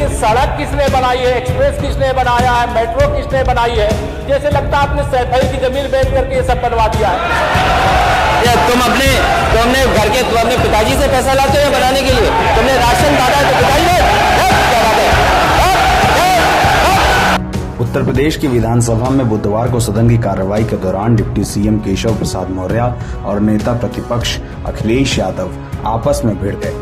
लेकिन सड़क किसने बनाई है, एक्सप्रेस किसने बनाया है, मेट्रो किसने बनाई है, जैसे लगता है आपने सैफई की जमीन बेच करके ये सब बनवा दिया है। तुमने घर के अपने पिताजी से पैसा लाते हो बनाने के लिए? तुमने राशन डाला है तो पिताजी उत्तर प्रदेश की विधानसभा में बुधवार को सदन की कार्रवाई के दौरान डिप्टी सीएम केशव प्रसाद मौर्य और नेता प्रतिपक्ष अखिलेश यादव आपस में भिड़ गए।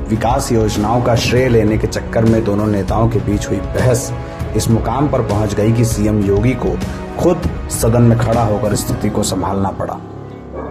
विकास योजनाओं का श्रेय लेने के चक्कर में दोनों नेताओं के बीच हुई बहस इस मुकाम पर पहुंच गई कि सीएम योगी को खुद सदन में खड़ा होकर स्थिति को संभालना पड़ा।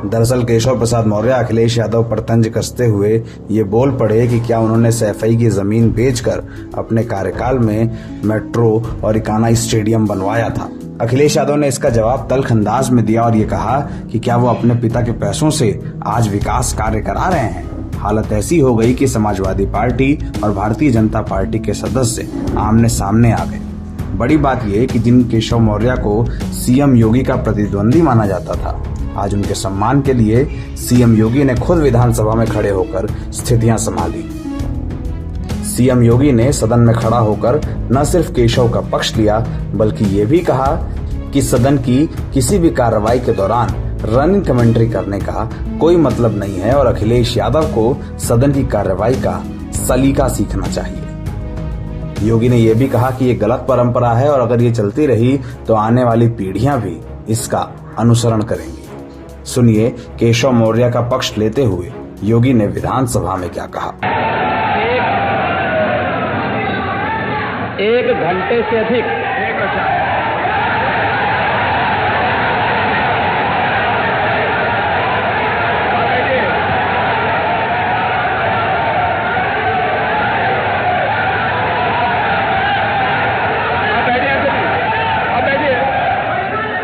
दरअसल केशव प्रसाद मौर्य अखिलेश यादव पर तंज कसते हुए ये बोल पड़े कि क्या उन्होंने सैफई की जमीन बेचकर अपने कार्यकाल में मेट्रो और इकाना स्टेडियम बनवाया था। अखिलेश यादव ने इसका जवाब तल्ख अंदाज में दिया और ये कहा कि क्या वो अपने पिता के पैसों से आज विकास कार्य करा रहे हैं। हालत ऐसी हो गई कि समाजवादी पार्टी और भारतीय जनता पार्टी के सदस्य आमने सामने आ गए। बड़ी बात यह कि जिन केशव मौर्य को सीएम योगी का प्रतिद्वंदी माना जाता था, आज उनके सम्मान के लिए सीएम योगी ने खुद विधानसभा में खड़े होकर स्थितियां संभाली। सीएम योगी ने सदन में खड़ा होकर न सिर्फ केशव का पक्ष लिया, बल्कि ये भी कहा कि सदन की किसी भी कार्रवाई के दौरान रनिंग कमेंट्री करने का कोई मतलब नहीं है और अखिलेश यादव को सदन की कार्रवाई का सलीका सीखना चाहिए। योगी ने यह भी कहा कि ये गलत परंपरा है और अगर ये चलती रही तो आने वाली पीढ़ियां भी इसका अनुसरण करेंगी। सुनिए केशव मौर्य का पक्ष लेते हुए योगी ने विधानसभा में क्या कहा। एक घंटे से अधिक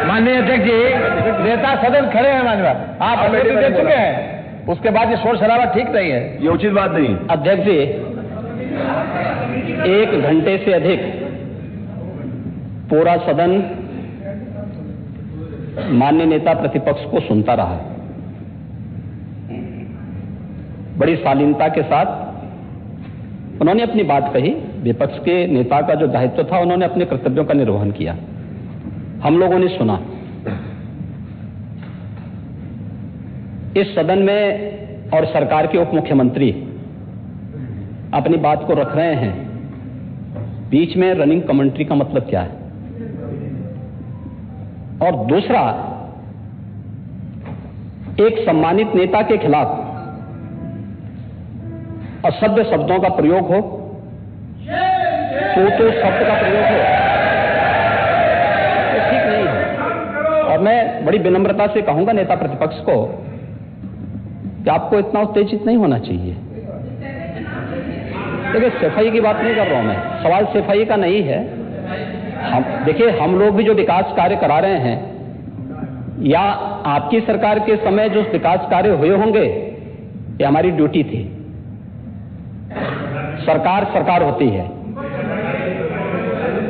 माननीय अध्यक्ष जी, नेता सदन खड़े हैं, माननीय आप अनुमति दे चुके हैं, उसके बाद ये शोर शराबा ठीक नहीं है, ये उचित बात नहीं। अध्यक्ष जी, एक घंटे से अधिक पूरा सदन माननीय नेता प्रतिपक्ष को सुनता रहा। बड़ी शालीनता के साथ उन्होंने अपनी बात कही। विपक्ष के नेता का जो दायित्व था, उन्होंने अपने कर्तव्यों का निर्वहन किया। हम लोगों ने सुना। इस सदन में और सरकार के उप मुख्यमंत्री अपनी बात को रख रहे हैं, बीच में रनिंग कमेंट्री का मतलब क्या है? और दूसरा, एक सम्मानित नेता के खिलाफ असभ्य शब्दों का प्रयोग हो, तो शब्द का प्रयोग हो, तो ठीक नहीं है। और मैं बड़ी विनम्रता से कहूंगा नेता प्रतिपक्ष को कि आपको इतना उत्तेजित नहीं होना चाहिए। देखिए, सफाई की बात नहीं कर रहा हूं मैं, सवाल सफाई का नहीं है। देखिए, हम लोग भी जो विकास कार्य करा रहे हैं, या आपकी सरकार के समय जो विकास कार्य हुए होंगे, ये हमारी ड्यूटी थी। सरकार सरकार होती है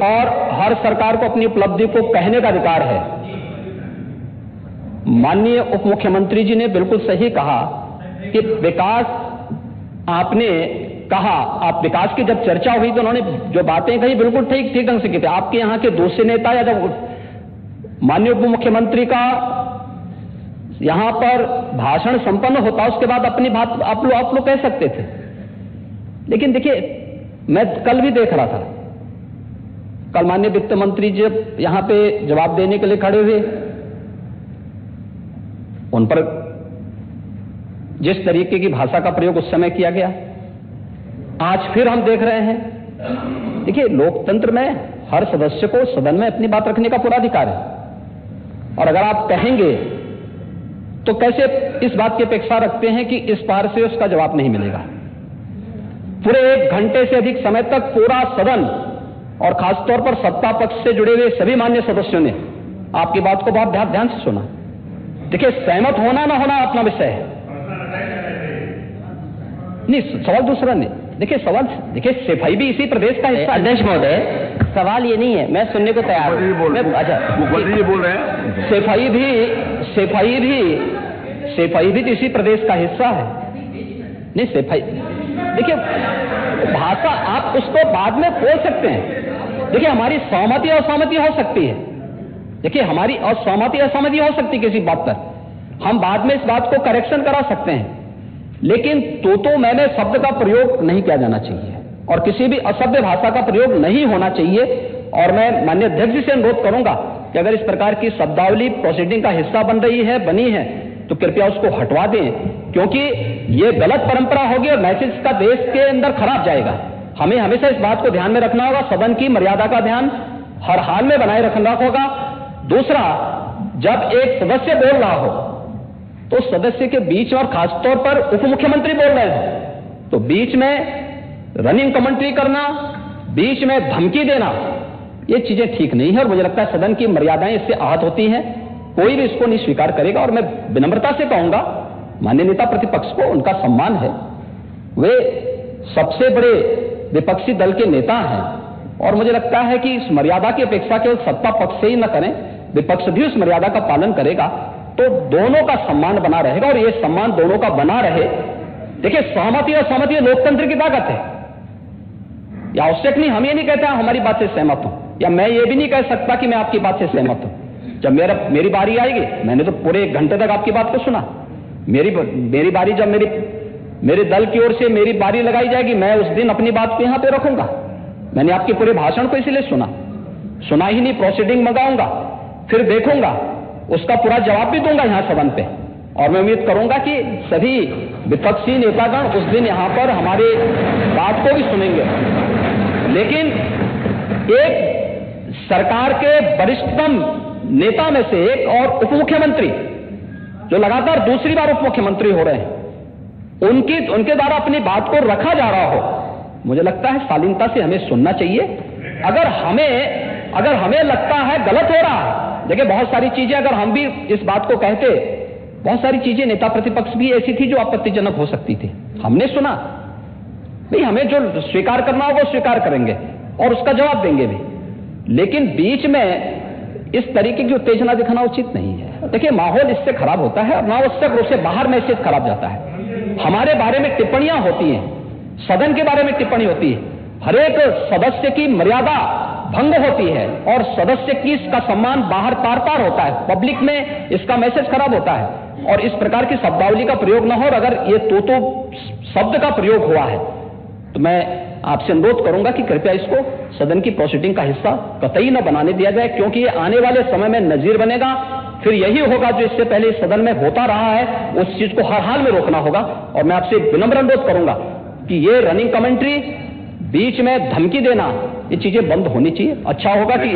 और हर सरकार को अपनी उपलब्धि को कहने का अधिकार है। माननीय उप मुख्यमंत्री जी ने बिल्कुल सही कहा कि विकास, आपने कहा, आप विकास की जब चर्चा हुई तो उन्होंने जो बातें कही बिल्कुल ठीक ढंग से की थी। आपके यहां के दूसरे नेता या जब माननीय उप मुख्यमंत्री का यहां पर भाषण संपन्न होता, उसके बाद अपनी बात आप लोग कह सकते थे। लेकिन देखिए, मैं कल भी देख रहा था, कल माननीय वित्त मंत्री जी यहां पे जवाब देने के लिए खड़े हुए, उन पर जिस तरीके की भाषा का प्रयोग उस समय किया गया, आज फिर हम देख रहे हैं। देखिए, लोकतंत्र में हर सदस्य को सदन में अपनी बात रखने का पूरा अधिकार है, और अगर आप कहेंगे तो कैसे इस बात की अपेक्षा रखते हैं कि इस पार से उसका जवाब नहीं मिलेगा? पूरे एक घंटे से अधिक समय तक पूरा सदन और खासतौर पर सत्ता पक्ष से जुड़े हुए सभी मान्य सदस्यों ने आपकी बात को बहुत ध्यान से सुना। देखिए, सहमत होना ना होना अपना विषय है, नहीं, सवाल दूसरा नहीं। देखिए, सवाल, देखिए, सफाई भी इसी प्रदेश का हिस्सा। अध्यक्ष महोदय, सवाल ये नहीं है, मैं सुनने को तैयार हूं। अच्छा, मुख्यमंत्री बोल रहे हैं, सफाई भी तो इसी प्रदेश का हिस्सा है। नहीं, सफाई, देखिए भाषा आप उसको बाद में बोल सकते हैं। देखिए, हमारी सहमति असहमति हो सकती है, देखिए हमारी असहमति असहमति हो सकती है किसी बात पर, हम बाद में इस बात को करेक्शन करा सकते हैं, लेकिन तो मैंने शब्द का प्रयोग नहीं किया जाना चाहिए और किसी भी असभ्य भाषा का प्रयोग नहीं होना चाहिए। और मैं माननीय अध्यक्ष जी से अनुरोध करूंगा कि अगर इस प्रकार की शब्दावली प्रोसीडिंग का हिस्सा बनी है तो कृपया उसको हटवा दें, क्योंकि ये गलत परंपरा होगी और मैसेज का देश के अंदर खराब जाएगा। हमें हमेशा इस बात को ध्यान में रखना होगा, सदन की मर्यादा का ध्यान हर हाल में बनाए रखना होगा। दूसरा, जब एक सदस्य बोल रहा हो तो सदस्य के बीच, और खासतौर पर उप मुख्यमंत्री बोल रहे हो तो बीच में रनिंग कमेंट्री करना, बीच में धमकी देना, ये चीजें ठीक नहीं है और मुझे लगता है सदन की मर्यादाएं इससे आहत होती हैं। कोई भी इसको नहीं स्वीकार करेगा और मैं विनम्रता से कहूंगा, माननीय नेता प्रतिपक्ष को उनका सम्मान है, वे सबसे बड़े विपक्षी दल के नेता हैं और मुझे लगता है कि इस मर्यादा की अपेक्षा केवल सत्ता पक्ष से ही न करें, विपक्ष भी उस मर्यादा का पालन करेगा तो दोनों का सम्मान बना रहेगा और ये सम्मान दोनों का बना रहे। देखिए, सहमति और सहमति लोकतंत्र की ताकत है, या आवश्यक नहीं, हम ये नहीं कहते हमारी बात से सहमत हूं, या मैं ये भी नहीं कह सकता कि मैं आपकी बात से सहमत हूं। जब मेरी बारी आएगी, मैंने तो पूरे 1 घंटे तक आपकी बात को सुना, मेरी बारी जब मेरे दल की ओर से मेरी बारी लगाई जाएगी, मैं उस दिन अपनी बात को यहां पे रखूंगा। मैंने आपके पूरे भाषण को इसीलिए सुना ही नहीं, प्रोसीडिंग मंगाऊंगा, फिर देखूंगा, उसका पूरा जवाब भी दूंगा यहां सदन पे और मैं उम्मीद करूंगा कि सभी विपक्षी नेतागण उस दिन यहां पर हमारे बात को भी सुनेंगे। लेकिन एक सरकार के वरिष्ठतम नेता में से एक और उप मुख्यमंत्री जो लगातार दूसरी बार उप मुख्यमंत्री हो रहे हैं, उनके द्वारा अपनी बात को रखा जा रहा हो, मुझे लगता है शालीनता से हमें सुनना चाहिए। अगर हमें लगता है गलत हो रहा है, देखिए बहुत सारी चीजें अगर हम भी इस बात को कहते, बहुत सारी चीजें नेता प्रतिपक्ष भी ऐसी थी जो आपत्तिजनक हो सकती थी, हमने सुना नहीं, हमें जो स्वीकार करना होगा वो स्वीकार करेंगे और उसका जवाब देंगे भी, लेकिन बीच में इस तरीके की उत्तेजना दिखाना उचित नहीं है। देखिए, माहौल इससे खराब होता है और अनावश्यक रूप से बाहर मैसेज खराब जाता है। हमारे बारे में टिप्पणियां होती हैं, सदन के बारे में टिप्पणी होती है, हर एक सदस्य की मर्यादा भंग होती है और सदस्य की इसका सम्मान बाहर तार होता है, पब्लिक में इसका मैसेज खराब होता है और इस प्रकार की शब्दावली का प्रयोग न हो। और अगर ये तो शब्द का प्रयोग हुआ है तो मैं आपसे अनुरोध करूंगा कि कृपया इसको सदन की प्रोसीडिंग का हिस्सा कतई न बनाने दिया जाए, क्योंकि ये आने वाले समय में नजीर बनेगा। फिर यही होगा जो इससे पहले इस सदन में होता रहा है, उस चीज को हर हाल में रोकना होगा। और मैं आपसे विनम्र अनुरोध करूंगा कि ये रनिंग कमेंट्री, बीच में धमकी देना, ये चीजें बंद होनी चाहिए। अच्छा होगा कि